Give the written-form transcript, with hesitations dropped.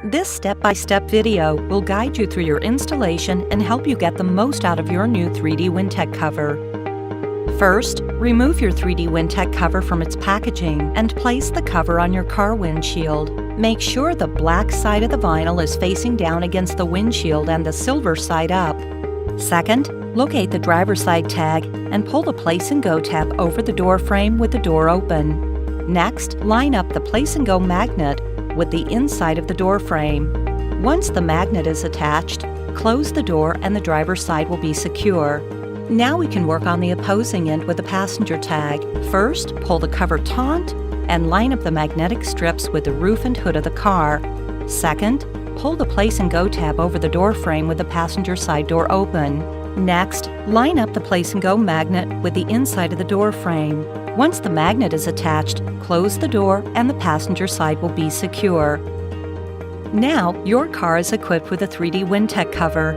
This step-by-step video will guide you through your installation and help you get the most out of your new 3D WINTECT cover. First, remove your 3D WINTECT cover from its packaging and place the cover on your car windshield. Make sure the black side of the vinyl is facing down against the windshield and the silver side up. Second, locate the driver's side tag and pull the Place and Go tab over the door frame with the door open. Next, line up the Place and Go magnet with the inside of the door frame. Once the magnet is attached, close the door and the driver's side will be secure. Now we can work on the opposing end with the passenger tag. First, pull the cover taut and line up the magnetic strips with the roof and hood of the car. Second, pull the Place and Go tab over the door frame with the passenger side door open. Next, line up the Place and Go magnet with the inside of the door frame. Once the magnet is attached, close the door and the passenger side will be secure. Now, your car is equipped with a 3D WINTECT cover.